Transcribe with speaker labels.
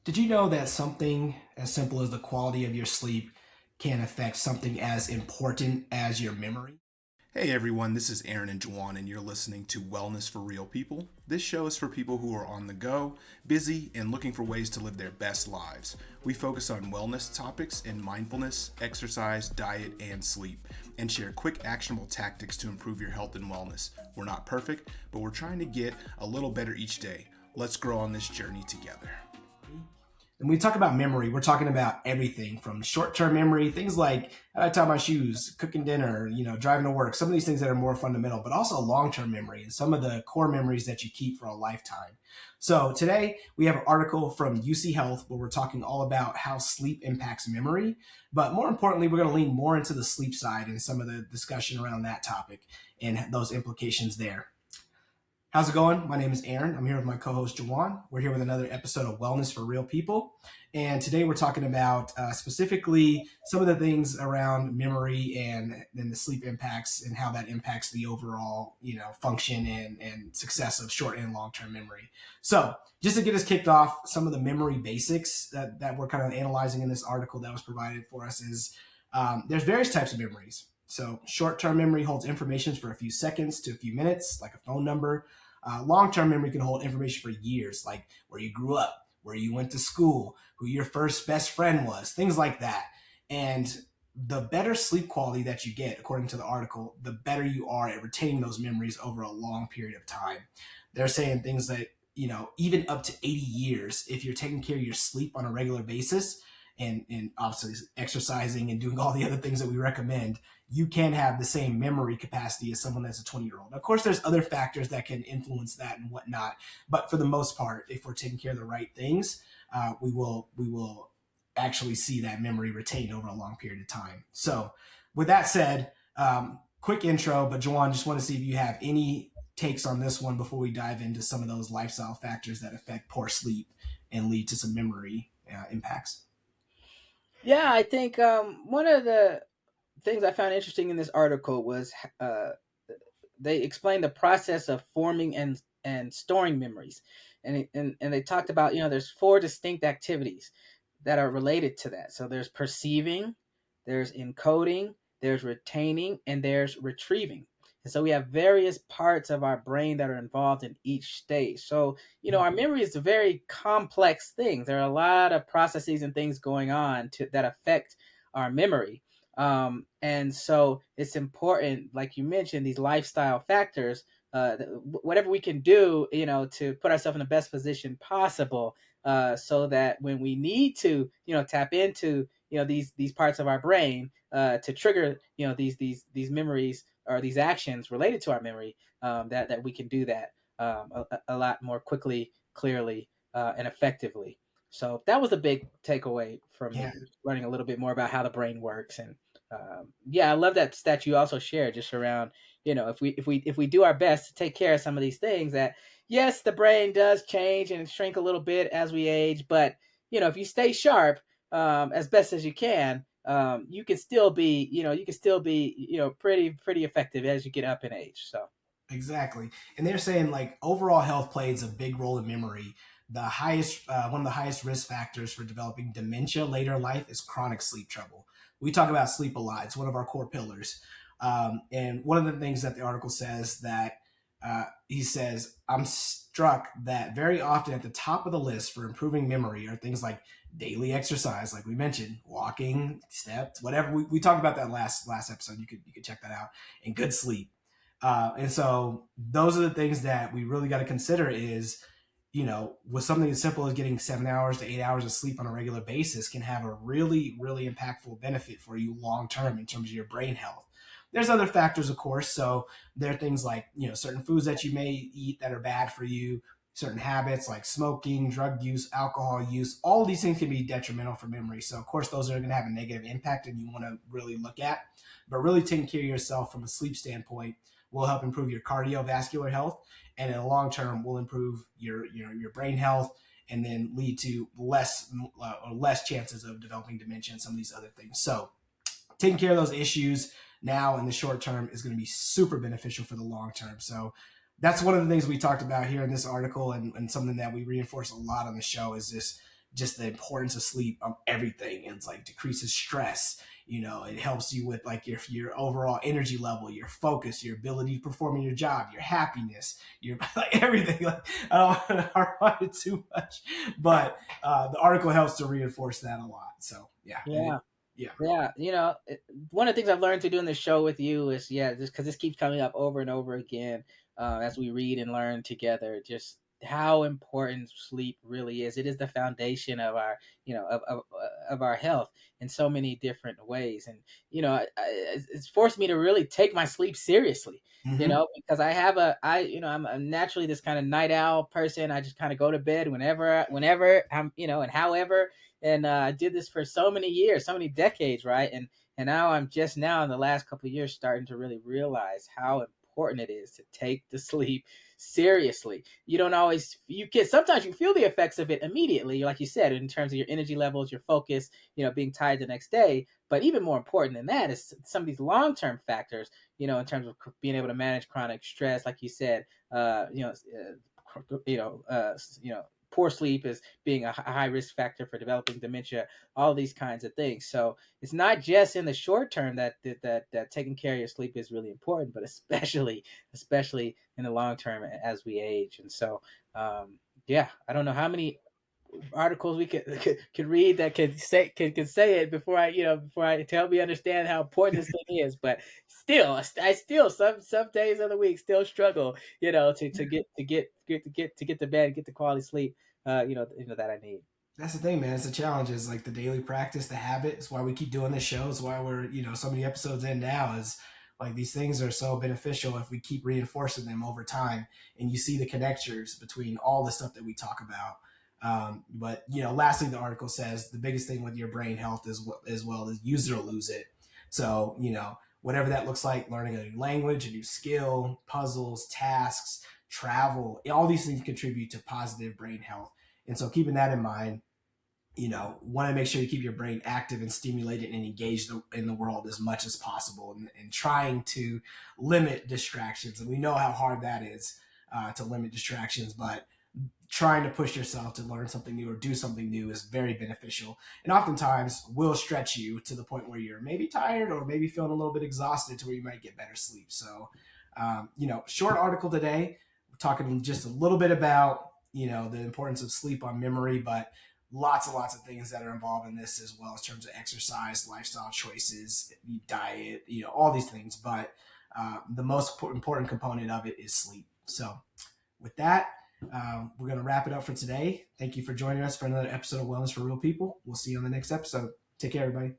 Speaker 1: Did you know that something as simple as the quality of your sleep can affect something as important as your memory?
Speaker 2: Hey everyone, this is Aaron and Juwan, and you're listening to Wellness for Real People. This show is for people who are on the go, busy, and looking for ways to live their best lives. We focus on wellness topics in mindfulness, exercise, diet, and sleep, and share quick, actionable tactics to improve your health and wellness. We're not perfect, but we're trying to get a little better each day. Let's grow on this journey together.
Speaker 1: When we talk about memory, we're talking about everything from short-term memory, things like how I tie my shoes, cooking dinner, driving to work, some of these things that are more fundamental, but also long-term memory and some of the core memories that you keep for a lifetime. So today we have an article from UC Health where we're talking all about how sleep impacts memory. But more importantly, we're going to lean more into the sleep side and some of the discussion around that topic and those implications there. How's it going? My name is Aaron. I'm here with my co-host Jawan. We're here with another episode of Wellness for Real People. And today we're talking about specifically some of the things around memory and then the sleep impacts and how that impacts the overall, function and success of short and long-term memory. So just to get us kicked off, some of the memory basics that we're kind of analyzing in this article that was provided for us is there's various types of memories. So short-term memory holds information for a few seconds to a few minutes, like a phone number. Long-term memory can hold information for years, like where you grew up, where you went to school, who your first best friend was, things like that. And the better sleep quality that you get, according to the article, the better you are at retaining those memories over a long period of time. They're saying things that, even up to 80 years, if you're taking care of your sleep on a regular basis, and obviously exercising and doing all the other things that we recommend, you can have the same memory capacity as someone that's a 20-year-old. Of course, there's other factors that can influence that and whatnot, but for the most part, if we're taking care of the right things, we will actually see that memory retained over a long period of time. So, with that said, quick intro, but Juwan, just want to see if you have any takes on this one before we dive into some of those lifestyle factors that affect poor sleep and lead to some memory impacts.
Speaker 3: Yeah, I think one of the things I found interesting in this article was they explained the process of forming and storing memories, and they talked about there's four distinct activities that are related to that. So there's perceiving, there's encoding, there's retaining, and there's retrieving. And so we have various parts of our brain that are involved in each stage. So, our memory is a very complex thing. There are a lot of processes and things going on that affect our memory. And so it's important, like you mentioned, these lifestyle factors, whatever we can do, to put ourselves in the best position possible, so that when we need to, tap into, these parts of our brain, to trigger, these memories or these actions related to our memory, that we can do that a lot more quickly, clearly, and effectively. So that was a big takeaway from
Speaker 1: Yeah.
Speaker 3: me, learning a little bit more about how the brain works. And yeah, I love that stat you also shared, just around, if we do our best to take care of some of these things, that yes, the brain does change and shrink a little bit as we age, but if you stay sharp, as best as you can, you can still be, pretty effective as you get up in age. So
Speaker 1: Exactly. And they're saying like overall health plays a big role in memory. One of the highest risk factors for developing dementia later in life is chronic sleep trouble. We talk about sleep a lot. It's one of our core pillars. And one of the things that the article says that he says, I'm struck that very often at the top of the list for improving memory are things like daily exercise, like we mentioned, walking, steps, whatever. We talked about that last episode. You could check that out. And good sleep. And so those are the things that we really got to consider is, with something as simple as getting 7 hours to 8 hours of sleep on a regular basis can have a really, really impactful benefit for you long term in terms of your brain health. There's other factors, of course. So there are things like, certain foods that you may eat that are bad for you, certain habits like smoking, drug use, alcohol use. All of these things can be detrimental for memory. So, of course, those are going to have a negative impact and you want to really look at. But really taking care of yourself from a sleep standpoint will help improve your cardiovascular health, and in the long term will improve your brain health, and then lead to less chances of developing dementia and some of these other things. So taking care of those issues now in the short term is going to be super beneficial for the long term. So that's one of the things we talked about here in this article, and something that we reinforce a lot on the show is this just the importance of sleep on everything. And it's like decreases stress. It helps you with like your overall energy level, your focus, your ability to perform in your job, your happiness, your like everything. Like, I don't want to harp on it too much, but the article helps to reinforce that a lot. So yeah,
Speaker 3: Yeah.
Speaker 1: yeah.
Speaker 3: Yeah, one of the things I've learned to do in this show with you is, yeah, just because this keeps coming up over and over again, as we read and learn together, just how important sleep really is. It is the foundation of our, of our health in so many different ways, and it's forced me to really take my sleep seriously.
Speaker 1: Mm-hmm.
Speaker 3: Because I'm naturally this kind of night owl person. I just kind of go to bed whenever I'm, and however, and I did this for so many years, so many decades, right? And now I'm just now in the last couple of years starting to really realize how important it is to take the sleep seriously. You don't always you can sometimes you feel the effects of it immediately, like you said, in terms of your energy levels, your focus, being tired the next day. But even more important than that is some of these long-term factors, in terms of being able to manage chronic stress, like you said, poor sleep is being a high risk factor for developing dementia, all these kinds of things. So it's not just in the short term that taking care of your sleep is really important, but especially in the long term as we age. And so, yeah, I don't know how many articles we could read that could say it before I to help me understand how important this thing is. But still, I still some days of the week still struggle, to get to bed, get the quality sleep, that I need.
Speaker 1: That's the thing, man. It's a challenge. It's like the daily practice, the habit. It's why we keep doing this show. It's why we're, so many episodes in now. Is like these things are so beneficial if we keep reinforcing them over time, and you see the connectors between all the stuff that we talk about. But lastly, the article says the biggest thing with your brain health is as well is use it or lose it. So whatever that looks like, learning a new language, a new skill, puzzles, tasks, travel, all these things contribute to positive brain health. And so keeping that in mind, want to make sure you keep your brain active and stimulated and engaged in the world as much as possible, and trying to limit distractions. And we know how hard that is, to limit distractions, but trying to push yourself to learn something new or do something new is very beneficial, and oftentimes will stretch you to the point where you're maybe tired or maybe feeling a little bit exhausted to where you might get better sleep. So, short article today. We're talking just a little bit about, the importance of sleep on memory, but lots and lots of things that are involved in this as well, in terms of exercise, lifestyle choices, diet, all these things. But the most important component of it is sleep. So with that, we're going to wrap it up for today. Thank you for joining us for another episode of Wellness for Real People. We'll see you on the next episode. Take care, everybody.